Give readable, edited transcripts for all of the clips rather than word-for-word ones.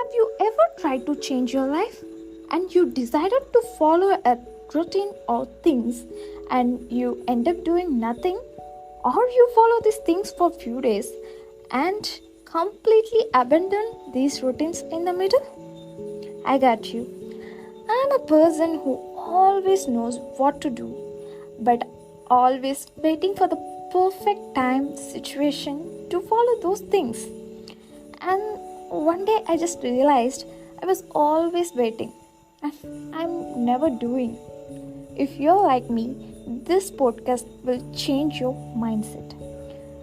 Have you ever tried to change your life and you decided to follow a routine or things and you end up doing nothing? Or you follow these things for few days and completely abandon these routines in the middle? I got you. I'm a person who always knows what to do, but always waiting for the perfect time situation to follow those things. And one day I just realized I was always waiting and I'm never doing. If you're like me, this podcast will change your mindset.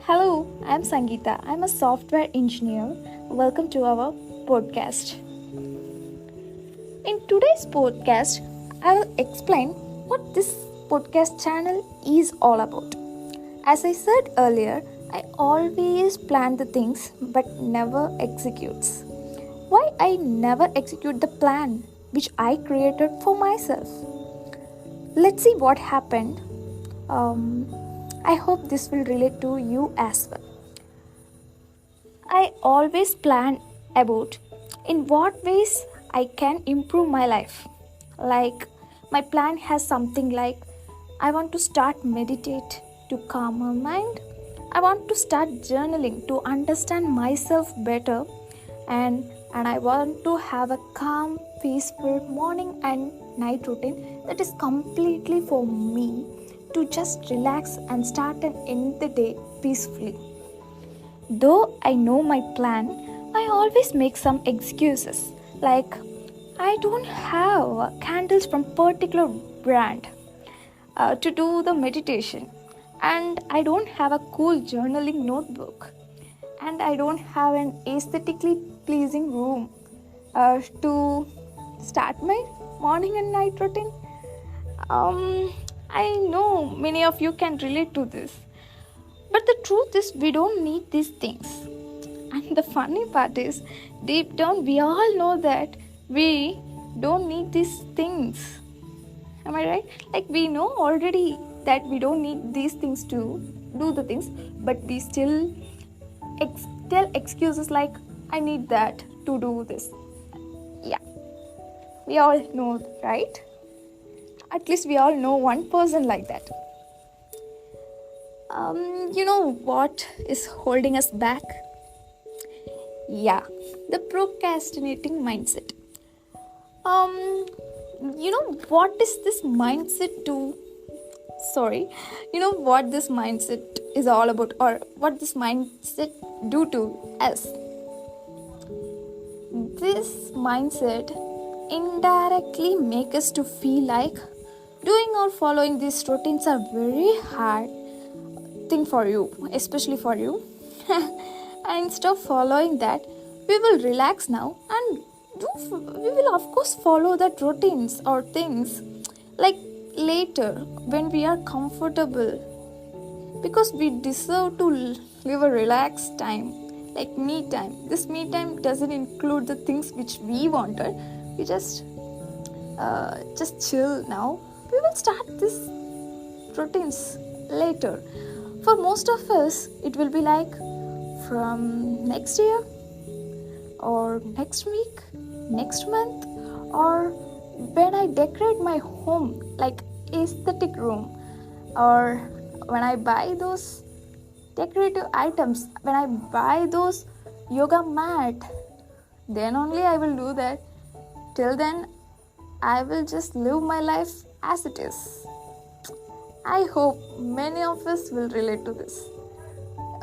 Hello, I'm Sangeeta. I'm a software engineer. Welcome to our podcast. In today's podcast, I will explain what this podcast channel is all about. As I said earlier, I always plan the things but never executes. Why I never execute the plan which I created for myself? Let's see what happened. I hope this will relate to you as well. I always plan about in what ways I can improve my life. Like my plan has something like I want to start meditate to calm my mind. I want to start journaling to understand myself better, and I want to have a calm, peaceful morning and night routine that is completely for me to just relax and start and end the day peacefully. Though I know my plan, I always make some excuses like I don't have candles from particular brand to do the meditation, and I don't have a cool journaling notebook, and I don't have an aesthetically pleasing room to start my morning and night routine. I know many of you can relate to this, but the truth is we don't need these things. And the funny part is, deep down we all know that we don't need these things. Am I right? Like we know already that we don't need these things to do the things, but we still tell excuses like I need that to do this. Yeah, we all know, right? At least we all know one person like that. You know what is holding us back? Yeah, the procrastinating mindset. You know what is this mindset do? Sorry, you know what this mindset is all about, or what this mindset do to us? This mindset indirectly make us to feel like doing or following these routines are very hard thing for you, especially for you. And instead of following that, we will relax now and we will of course follow that routines or things like later when we are comfortable, because we deserve to live a relaxed time, like me time. This me time doesn't include the things which we wanted. We just chill now. We will start this routines later. For most of us, it will be like from next year or next week, next month, or when I decorate my home like aesthetic room, or when I buy those decorative items, when I buy those yoga mat, then only I will do that. Till then, I will just live my life as it is. I hope many of us will relate to this.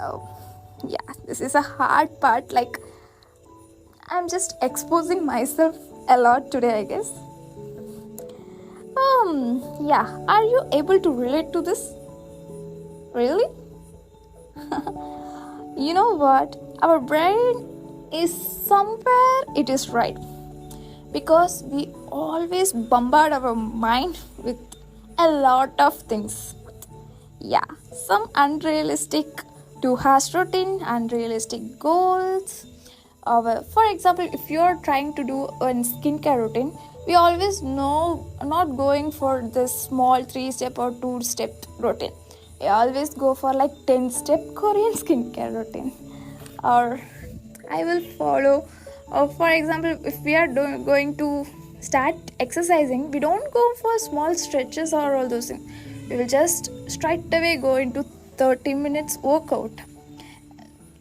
Oh, yeah, this is a hard part. Like, I'm just exposing myself a lot today, I guess. Yeah, are you able to relate to this? Really? You know what? Our brain is somewhere it is right, because we always bombard our mind with a lot of things. Yeah, some unrealistic to harsh routine, unrealistic goals. For example, if you're trying to do a skincare routine, we always know not going for this small 3-step or 2-step routine. We always go for like 10-step Korean skincare routine. Or I will follow For example, if we are going to start exercising, we don't go for small stretches or all those things. We will just straight away go into 30 minutes workout.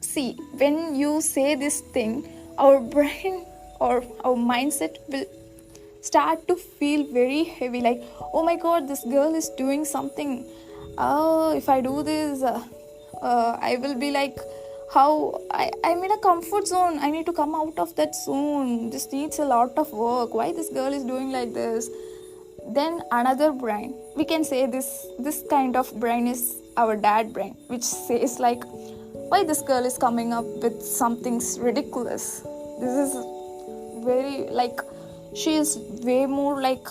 See, when you say this thing, our brain or our mindset will start to feel very heavy, like, oh my god, this girl is doing something. If I do this, I will be like, how I'm in a comfort zone. I need to come out of that zone. This needs a lot of work. Why this girl is doing like this? Then another brain, we can say this kind of brain is our dad brain, which says like, why this girl is coming up with something ridiculous. This is very like, she is way more like,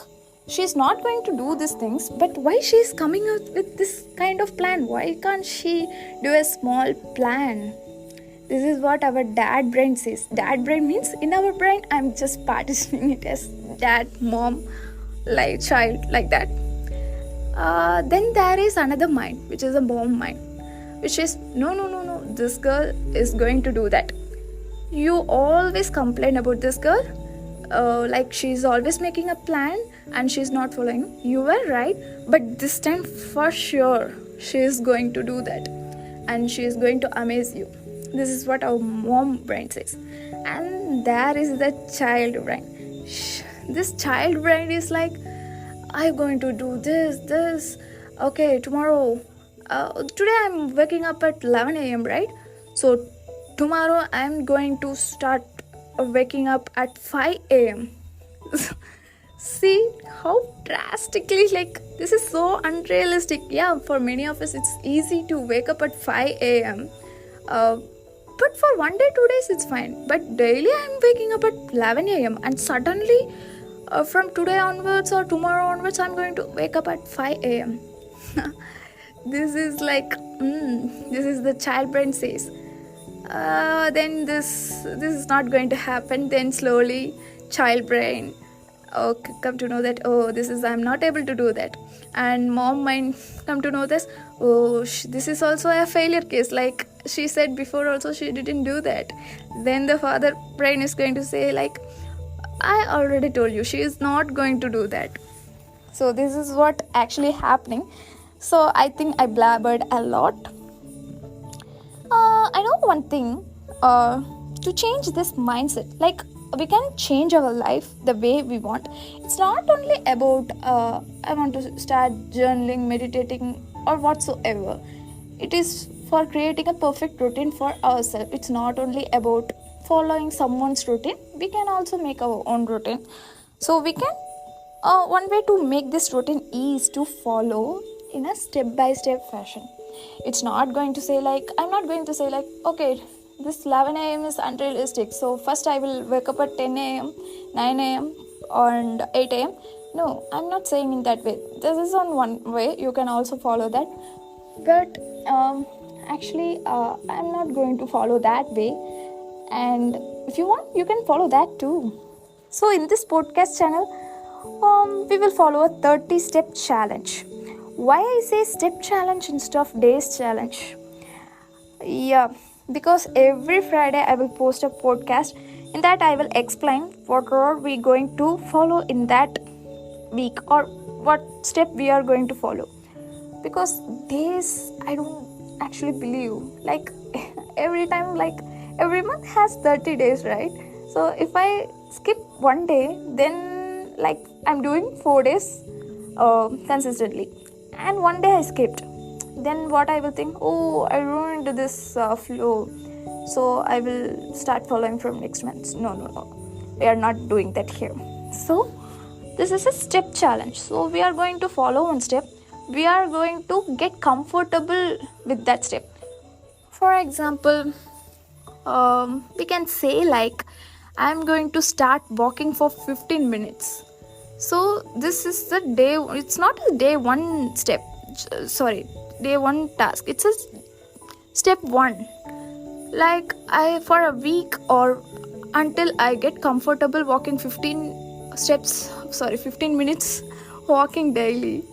she's not going to do these things, but why she's coming up with this kind of plan? Why can't she do a small plan? This is what our dad brain says. Dad brain means in our brain, I'm just partitioning it as dad, mom, like child, like that. Then there is another mind, which is a mom mind, which is no, this girl is going to do that. You always complain about this girl, like she's always making a plan and she's not following. You were right, but this time for sure she is going to do that and she is going to amaze you. This is what our mom brain says. And there is the child brain. This child brain is like, I'm going to do this. Okay, tomorrow, today I'm waking up at 11 a.m., right? So tomorrow I'm going to start waking up at 5 a.m. See how drastically, like, this is so unrealistic. Yeah, for many of us it's easy to wake up at 5 a.m. But for 1 day, 2 days it's fine. But daily I'm waking up at 11 a.m. and suddenly from today onwards or tomorrow onwards I'm going to wake up at 5 a.m. This is like, this is the child brain says. Then this is not going to happen. Then slowly child brain come to know that, this is, I'm not able to do that. And mom mind come to know this, this is also a failure case, like she said before also she didn't do that. Then the father brain is going to say like, I already told you she is not going to do that. So this is what actually happening. So I think I blabbered a lot. I know one thing, to change this mindset, like we can change our life the way we want. It's not only about I want to start journaling, meditating or whatsoever. It is for creating a perfect routine for ourselves. It's not only about following someone's routine. We can also make our own routine. So we can, one way to make this routine is to follow in a step-by-step fashion. It's not going to say like, I'm not going to say like, okay, this 11 a.m. is unrealistic, so first I will wake up at 10 a.m., 9 a.m. and 8 a.m. No, I'm not saying in that way. This is on one way. You can also follow that. But actually, I'm not going to follow that way. And if you want, you can follow that too. So in this podcast channel, we will follow a 30-step challenge. Why I say step challenge instead of days challenge? Yeah, because every Friday I will post a podcast. In that I will explain what are we going to follow in that week or what step we are going to follow. Because days, I don't actually believe. Like every time, like every month has 30 days, right? So if I skip one day, then like I'm doing 4 days consistently. And one day I skipped. Then what I will think, I ruined this flow. So I will start following from next month. No. We are not doing that here. So this is a step challenge. So we are going to follow one step. We are going to get comfortable with that step. For example, we can say like, I'm going to start walking for 15 minutes. So this is the day, it's not a day one step, day one task. It's a step one. Like for a week or until I get comfortable walking 15 minutes walking daily,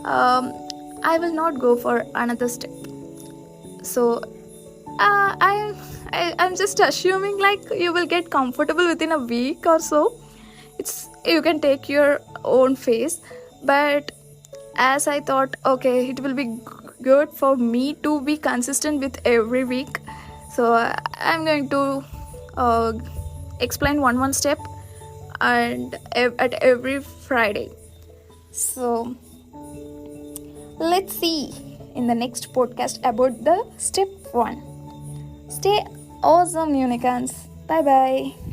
I will not go for another step. So I'm just assuming like you will get comfortable within a week or so. You can take your own phase, but as I thought, okay, it will be good for me to be consistent with every week. So I'm going to uh, explain one step and at every Friday. So let's see in the next podcast about the step 1. Stay awesome, unicorns. Bye bye.